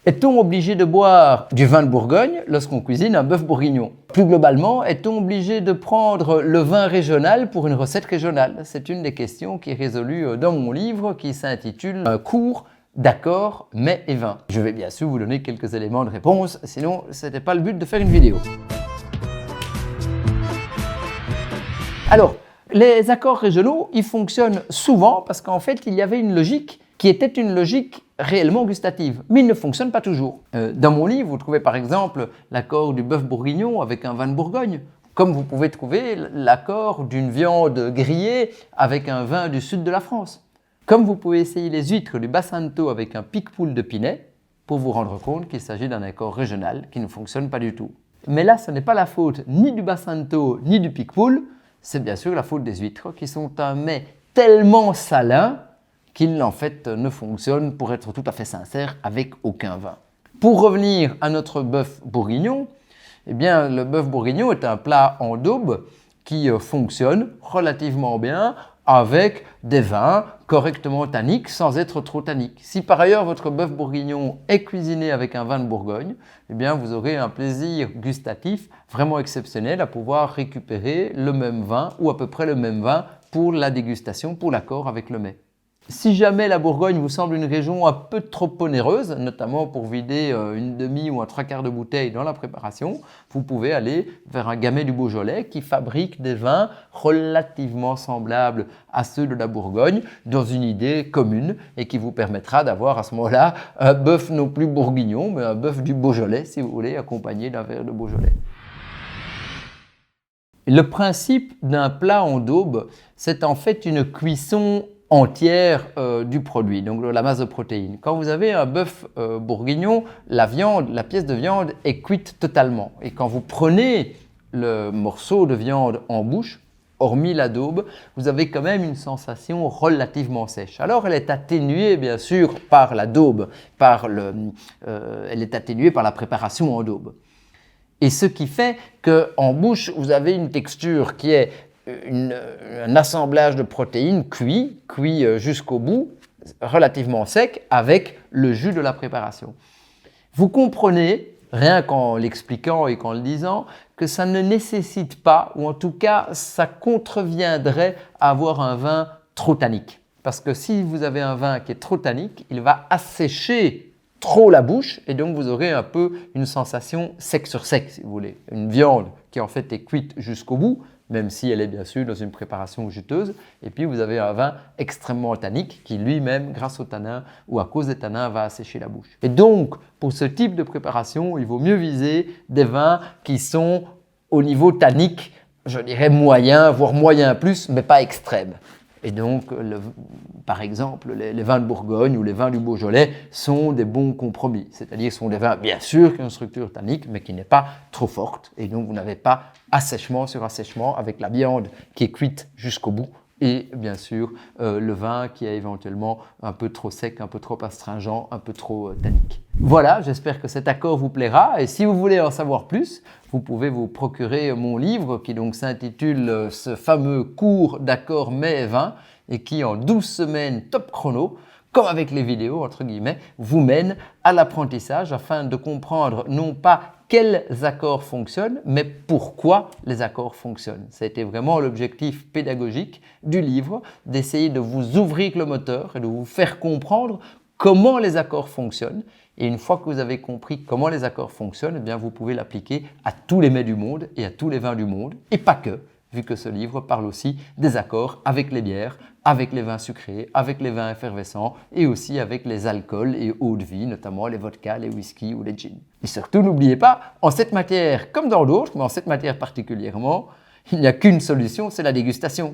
Est-on obligé de boire du vin de Bourgogne lorsqu'on cuisine un bœuf bourguignon? Plus globalement, est-on obligé de prendre le vin régional pour une recette régionale? C'est une des questions qui est résolue dans mon livre qui s'intitule « Un cours d'accords, mets et vins ». Je vais bien sûr vous donner quelques éléments de réponse, sinon ce n'était pas le but de faire une vidéo. Alors, les accords régionaux, ils fonctionnent souvent parce qu'en fait, il y avait une logique qui était une logique réellement gustative, mais il ne fonctionne pas toujours. Dans mon livre, vous trouvez par exemple l'accord du bœuf bourguignon avec un vin de Bourgogne, comme vous pouvez trouver l'accord d'une viande grillée avec un vin du sud de la France. Comme vous pouvez essayer les huîtres du Bassanto avec un pique-poule de Pinet, pour vous rendre compte qu'il s'agit d'un accord régional qui ne fonctionne pas du tout. Mais là, ce n'est pas la faute ni du Bassanto ni du pique-poule, c'est bien sûr la faute des huîtres qui sont un mets tellement salin qu'il en fait ne fonctionne, pour être tout à fait sincère, avec aucun vin. Pour revenir à notre bœuf bourguignon, eh bien le bœuf bourguignon est un plat en daube qui fonctionne relativement bien avec des vins correctement tanniques sans être trop tanniques. Si par ailleurs votre bœuf bourguignon est cuisiné avec un vin de Bourgogne, eh bien vous aurez un plaisir gustatif vraiment exceptionnel à pouvoir récupérer le même vin ou à peu près le même vin pour la dégustation, pour l'accord avec le mets. Si jamais la Bourgogne vous semble une région un peu trop onéreuse, notamment pour vider une demi ou un trois quarts de bouteille dans la préparation, vous pouvez aller vers un Gamay du Beaujolais qui fabrique des vins relativement semblables à ceux de la Bourgogne dans une idée commune et qui vous permettra d'avoir à ce moment-là un bœuf non plus bourguignon, mais un bœuf du Beaujolais si vous voulez, accompagné d'un verre de Beaujolais. Le principe d'un plat en daube, c'est en fait une cuisson entière du produit, donc de la masse de protéines. Quand vous avez un bœuf bourguignon, la pièce de viande est cuite totalement. Et quand vous prenez le morceau de viande en bouche, hormis la daube, vous avez quand même une sensation relativement sèche. Alors elle est atténuée bien sûr par la daube, elle est atténuée par la préparation en daube. Et ce qui fait qu'en bouche, vous avez une texture qui est un assemblage de protéines cuit jusqu'au bout, relativement sec, avec le jus de la préparation. Vous comprenez, rien qu'en l'expliquant et qu'en le disant, que ça ne nécessite pas, ou en tout cas, ça contreviendrait à avoir un vin trop tannique. Parce que si vous avez un vin qui est trop tannique, il va assécher trop la bouche et donc vous aurez un peu une sensation sec sur sec, si vous voulez. Une viande qui en fait est cuite jusqu'au bout, même si elle est bien sûr dans une préparation juteuse. Et puis vous avez un vin extrêmement tannique qui lui-même, grâce aux tanins ou à cause des tanins, va assécher la bouche. Et donc, pour ce type de préparation, il vaut mieux viser des vins qui sont au niveau tannique, je dirais moyen, voire moyen plus, mais pas extrême. Et donc, par exemple, les vins de Bourgogne ou les vins du Beaujolais sont des bons compromis. C'est-à-dire sont des vins, bien sûr, qui ont une structure tannique, mais qui n'est pas trop forte. Et donc, vous n'avez pas assèchement sur assèchement avec la viande qui est cuite jusqu'au bout. Et bien sûr, le vin qui est éventuellement un peu trop sec, un peu trop astringent, un peu trop tannique. Voilà, j'espère que cet accord vous plaira. Et si vous voulez en savoir plus, vous pouvez vous procurer mon livre qui donc s'intitule ce fameux cours d'accords mets et vins et qui en 12 semaines top chrono, comme avec les vidéos entre guillemets, vous mène à l'apprentissage afin de comprendre non pas quels accords fonctionnent, mais pourquoi les accords fonctionnent. C'était vraiment l'objectif pédagogique du livre, d'essayer de vous ouvrir le moteur et de vous faire comprendre comment les accords fonctionnent. Et une fois que vous avez compris comment les accords fonctionnent, eh bien vous pouvez l'appliquer à tous les mets du monde et à tous les vins du monde, et pas que, vu que ce livre parle aussi des accords avec les bières, avec les vins sucrés, avec les vins effervescents et aussi avec les alcools et eau de vie, notamment les vodkas, les whiskies ou les gins. Et surtout, n'oubliez pas, en cette matière comme dans d'autres, mais en cette matière particulièrement, il n'y a qu'une solution, c'est la dégustation.